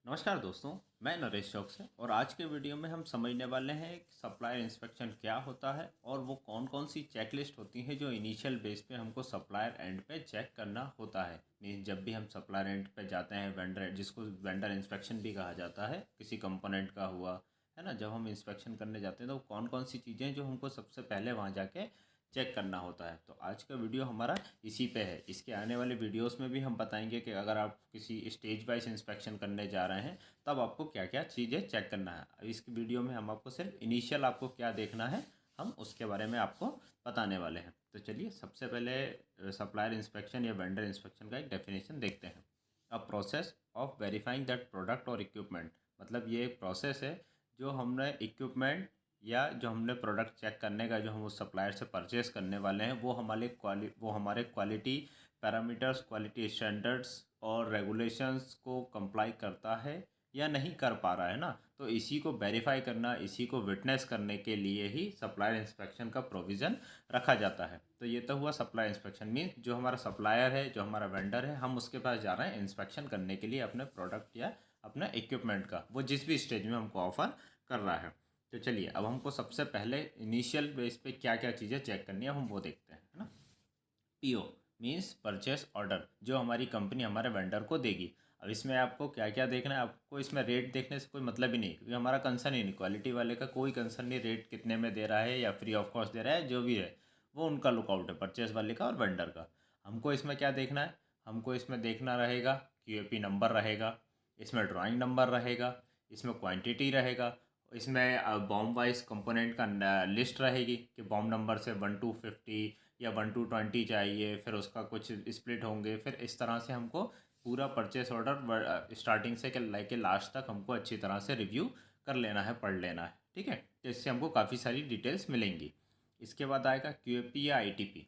नमस्कार दोस्तों, मैं नरेश चौक से। और आज के वीडियो में हम समझने वाले हैं कि सप्लायर इंस्पेक्शन क्या होता है और वो कौन कौन सी चेकलिस्ट होती है जो इनिशियल बेस पे हमको सप्लायर एंड पे चेक करना होता है। मीन्स जब भी हम सप्लायर एंड पे जाते हैं, वेंडर जिसको वेंडर इंस्पेक्शन भी कहा जाता है, किसी कंपोनेंट का हुआ है ना, जब हम इंस्पेक्शन करने जाते हैं तो कौन कौन सी चीज़ें जो हमको सबसे पहले वहाँ जाके चेक करना होता है। तो आज का वीडियो हमारा इसी पे है। इसके आने वाले वीडियोस में भी हम बताएंगे कि अगर आप किसी स्टेज वाइज इंस्पेक्शन करने जा रहे हैं तब आपको क्या क्या चीज़ें चेक करना है। इस वीडियो में हम आपको सिर्फ इनिशियल आपको क्या देखना है, हम उसके बारे में आपको बताने वाले हैं। तो चलिए सबसे पहले सप्लायर इंस्पेक्शन या वेंडर इंस्पेक्शन का एक डेफिनेशन देखते हैं। A process of verifying that product और इक्विपमेंट, मतलब ये एक प्रोसेस है जो हमने इक्विपमेंट या जो हमने प्रोडक्ट चेक करने का, जो हम उस सप्लायर से परचेस करने वाले हैं, वो हमारे क्वालिटी पैरामीटर्स, क्वालिटी स्टैंडर्ड्स और रेगुलेशंस को कंप्लाई करता है या नहीं कर पा रहा है ना। तो इसी को वेरीफाई करना, इसी को विटनेस करने के लिए ही सप्लायर इंस्पेक्शन का प्रोविज़न रखा जाता है। तो ये तो हुआ सप्लायर इंस्पेक्शन। मीन्स जो हमारा सप्लायर है, जो हमारा वेंडर है, हम उसके पास जा रहे हैं इंस्पेक्शन करने के लिए अपने प्रोडक्ट या अपने इक्विपमेंट का, वो जिस भी स्टेज में हमको ऑफर कर रहा है। तो चलिए अब हमको सबसे पहले इनिशियल बेस पे क्या क्या चीज़ें चेक करनी है हम वो देखते हैं, है ना। पीओ मीन्स परचेस ऑर्डर, जो हमारी कंपनी हमारे वेंडर को देगी। अब इसमें आपको क्या क्या देखना है, आपको इसमें रेट देखने से कोई मतलब ही नहीं, क्योंकि हमारा कंसर्न ही नहीं, क्वालिटी वाले का कोई कंसर्न नहीं, रेट कितने में दे रहा है या फ्री ऑफ कॉस्ट दे रहा है, जो भी है वो उनका लुकआउट है, परचेस वाले का और वेंडर का। हमको इसमें क्या देखना है, हमको इसमें देखना रहेगा क्यूएपी नंबर रहेगा, इसमें ड्राइंग नंबर रहेगा, इसमें क्वांटिटी रहेगा, इसमें बॉम्ब वाइज कंपोनेंट का लिस्ट रहेगी कि बॉम्ब नंबर से 1 to 50 या 1 to 20 चाहिए, फिर उसका कुछ स्प्लिट होंगे। फिर इस तरह से हमको पूरा परचेस ऑर्डर स्टार्टिंग से लेके लास्ट तक हमको अच्छी तरह से रिव्यू कर लेना है, पढ़ लेना है, ठीक है। तो इससे हमको काफ़ी सारी डिटेल्स मिलेंगी। इसके बाद आएगा क्यूएपी या आईटीपी।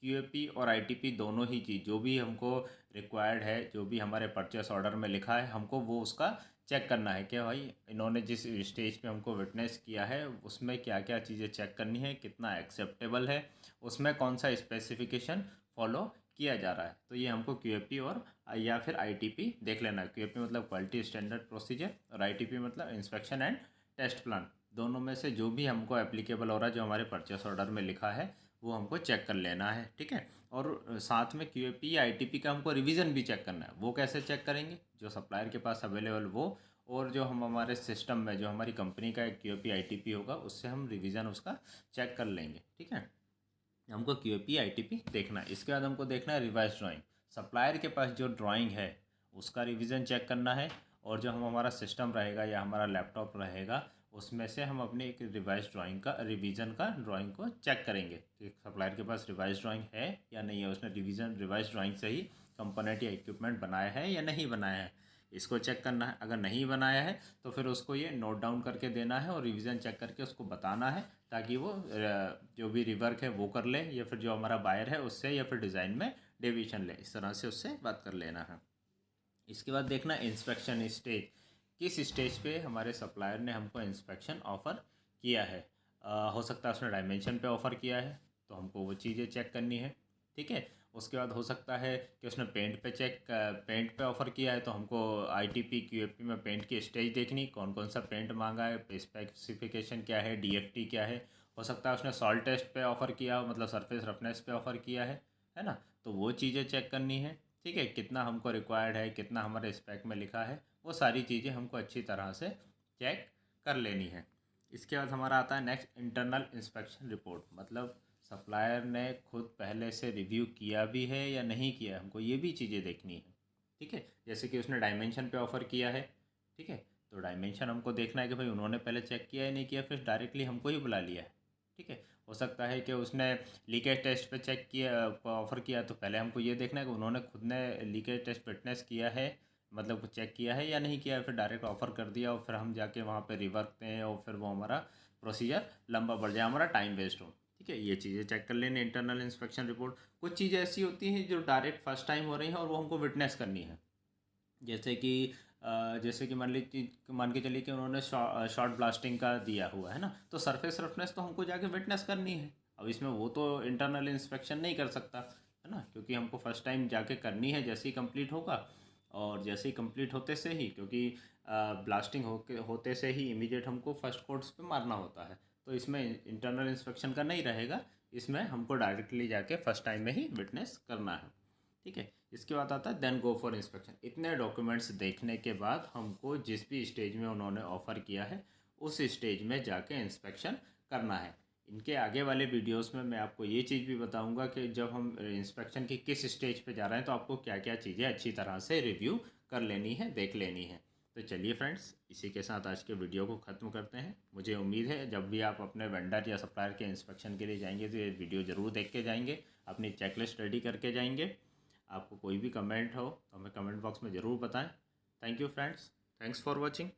क्यूएपी और आईटीपी दोनों ही चीज़ जो भी हमको रिक्वायर्ड है, जो भी हमारे परचेस ऑर्डर में लिखा है, हमको वो उसका चेक करना है कि भाई इन्होंने जिस स्टेज पे हमको विटनेस किया है उसमें क्या क्या चीज़ें चेक करनी है, कितना एक्सेप्टेबल है, उसमें कौन सा स्पेसिफिकेशन फॉलो किया जा रहा है। तो ये हमको क्यूएपी और या फिर आईटीपी देख लेना है। क्यूएपी मतलब क्वालिटी स्टैंडर्ड प्रोसीजर और आईटीपी मतलब इंस्पेक्शन एंड टेस्ट प्लान। दोनों में से जो भी हमको एप्लीकेबल हो रहा है, जो हमारे परचेस ऑर्डर में लिखा है, वो हमको चेक कर लेना है, ठीक है। और साथ में क्यूएपी या आईटीपी का हमको रिवीजन भी चेक करना है। वो कैसे चेक करेंगे, जो सप्लायर के पास अवेलेबल वो, और जो हम हमारे सिस्टम में जो हमारी कंपनी का एक क्यूएपी आईटीपी होगा उससे हम रिवीजन उसका चेक कर लेंगे, ठीक है। हमको क्यूएपी आईटीपी देखना है। इसके बाद हमको देखना है रिवाइज ड्राइंग। सप्लायर के पास जो ड्राइंग है उसका रिवीजन चेक करना है। और जो हम हमारा सिस्टम रहेगा या हमारा लैपटॉप रहेगा उसमें से हम अपने एक रिवाइज ड्राइंग का रिवीजन का ड्राइंग को चेक करेंगे कि सप्लायर के पास रिवाइज ड्राइंग है या नहीं है, उसने रिवाइज ड्राइंग से ही कंपोनेंट या इक्विपमेंट बनाया है या नहीं बनाया है, इसको चेक करना है। अगर नहीं बनाया है तो फिर उसको ये नोट डाउन करके देना है और रिवीजन चेक करके उसको बताना है, ताकि वो जो भी रिवर्क है वो कर ले, या फिर जो हमारा बायर है उससे, या फिर डिज़ाइन में डेविएशन ले, इस तरह से उससे बात कर लेना है। इसके बाद देखना इंस्पेक्शन स्टेज, किस स्टेज पे हमारे सप्लायर ने हमको इंस्पेक्शन ऑफ़र किया है। हो सकता है उसने डायमेंशन पे ऑफ़र किया है तो हमको वो चीज़ें चेक करनी है, ठीक है। उसके बाद हो सकता है कि उसने पेंट पे ऑफ़र किया है तो हमको आईटीपी क्यूएपी में पेंट की स्टेज देखनी, कौन कौन सा पेंट मांगा है, स्पेसिफिकेशन क्या है, डीएफटी क्या है। हो सकता है उसने सॉल्ट टेस्ट पे ऑफ़र किया हो, मतलब सरफेस रफनेस पे ऑफ़र किया है ना। तो वो चीज़ें चेक करनी है, ठीक है। कितना हमको रिक्वायर्ड है, कितना हमारे स्पेक में लिखा है, वो सारी चीज़ें हमको अच्छी तरह से चेक कर लेनी है। इसके बाद हमारा आता है नेक्स्ट इंटरनल इंस्पेक्शन रिपोर्ट, मतलब सप्लायर ने खुद पहले से रिव्यू किया भी है या नहीं किया, हमको ये भी चीज़ें देखनी है, ठीक है। जैसे कि उसने डायमेंशन पे ऑफ़र किया है, ठीक है, तो डायमेंशन हमको देखना है कि भाई उन्होंने पहले चेक किया है नहीं किया, फिर डायरेक्टली हमको ही बुला लिया है, ठीक है। हो सकता है कि उसने लीकेज टेस्ट पे चेक किया, ऑफ़र किया, तो पहले हमको ये देखना है कि उन्होंने खुद ने लीकेज टेस्ट फिटनेस किया है, मतलब चेक किया है या नहीं किया है, फिर डायरेक्ट ऑफ़र कर दिया और फिर हम जाके वहाँ पे रिवर्क दें और फिर वो हमारा प्रोसीजर लंबा बढ़ जाए, हमारा टाइम वेस्ट हो, ठीक है। ये चीज़ें चेक कर लेने इंटरनल इंस्पेक्शन रिपोर्ट। कुछ चीज़ें ऐसी होती हैं जो डायरेक्ट फर्स्ट टाइम हो रही हैं और वो हमको विटनेस करनी है। जैसे कि मान के चलिए कि उन्होंने शॉर्ट ब्लास्टिंग का दिया हुआ है ना, तो सरफेस रफनेस तो हमको जाके विटनेस करनी है। अब इसमें वो तो इंटरनल इंस्पेक्शन नहीं कर सकता, है ना, क्योंकि हमको फर्स्ट टाइम जाके करनी है। जैसे ही कंप्लीट होगा और जैसे ही कंप्लीट होते से ही, क्योंकि ब्लास्टिंग होते से ही इमीडिएट हमको फर्स्ट कोर्स पे मारना होता है, तो इसमें इंटरनल इंस्पेक्शन का नहीं रहेगा, इसमें हमको डायरेक्टली जाके फर्स्ट टाइम में ही विटनेस करना है। ठीक है, इसके बाद आता है देन गो फॉर इंस्पेक्शन। इतने डॉक्यूमेंट्स देखने के बाद हमको जिस भी स्टेज में उन्होंने ऑफ़र किया है उस स्टेज में जाके इंस्पेक्शन करना है। इनके आगे वाले वीडियोस में मैं आपको ये चीज़ भी बताऊंगा कि जब हम इंस्पेक्शन की किस स्टेज पे जा रहे हैं तो आपको क्या क्या चीज़ें अच्छी तरह से रिव्यू कर लेनी है, देख लेनी है। तो चलिए फ्रेंड्स, इसी के साथ आज के वीडियो को ख़त्म करते हैं। मुझे उम्मीद है जब भी आप अपने वेंडर या सप्लायर के इंस्पेक्शन के लिए जाएंगे तो ये वीडियो ज़रूर देख के जाएंगे, अपनी चेकलिस्ट रेडी करके जाएंगे। आपको कोई भी कमेंट हो तो हमें कमेंट बॉक्स में ज़रूर बताएं। Thank you friends, thanks for watching.